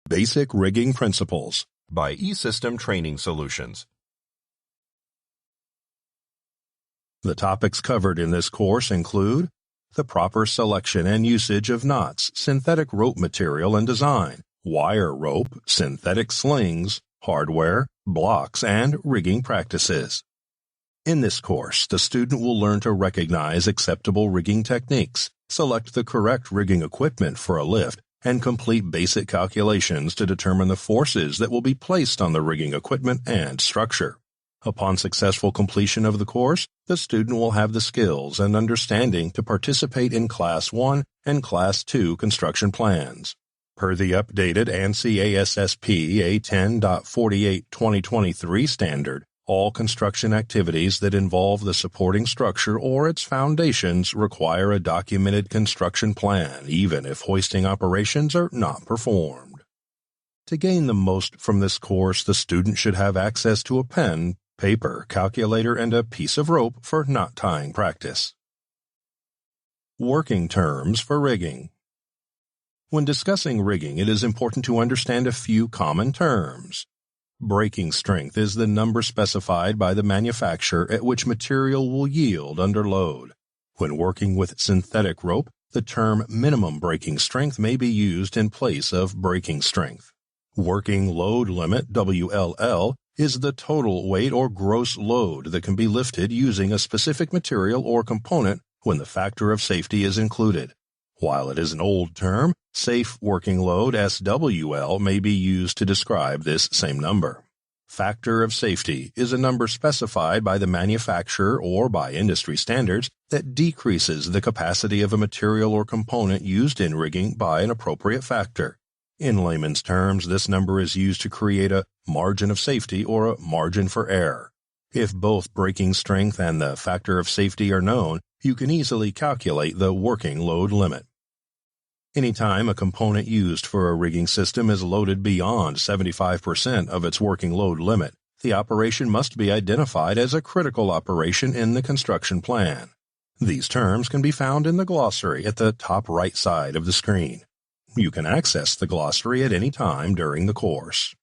Basic Rigging Principles by E-System Training Solutions. The topics covered in this course include the proper selection and usage of knots, synthetic rope material and design, wire rope, synthetic slings, hardware, blocks, and rigging practices. In this course, the student will learn to recognize acceptable rigging techniques, select the correct rigging equipment for a lift, and complete basic calculations to determine the forces that will be placed on the rigging equipment and structure. Upon successful completion of the course, the student will have the skills and understanding to participate in Class 1 and Class 2 construction plans. Per the updated ANSI ASSP A10.48-2023 standard, all construction activities that involve the supporting structure or its foundations require a documented construction plan, even if hoisting operations are not performed. To gain the most from this course, the student should have access to a pen, paper, calculator, and a piece of rope for knot tying practice. Working terms for rigging. When discussing rigging, it is important to understand a few common terms. Breaking strength is the number specified by the manufacturer at which material will yield under load. When working with synthetic rope, the term minimum breaking strength may be used in place of breaking strength. Working load limit, WLL, is the total weight or gross load that can be lifted using a specific material or component when the factor of safety is included. While it is an old term, safe working load, SWL, may be used to describe this same number. Factor of safety is a number specified by the manufacturer or by industry standards that decreases the capacity of a material or component used in rigging by an appropriate factor. In layman's terms, this number is used to create a margin of safety or a margin for error. If both breaking strength and the factor of safety are known, you can easily calculate the working load limit. Anytime a component used for a rigging system is loaded beyond 75% of its working load limit, the operation must be identified as a critical operation in the construction plan. These terms can be found in the glossary at the top right side of the screen. You can access the glossary at any time during the course.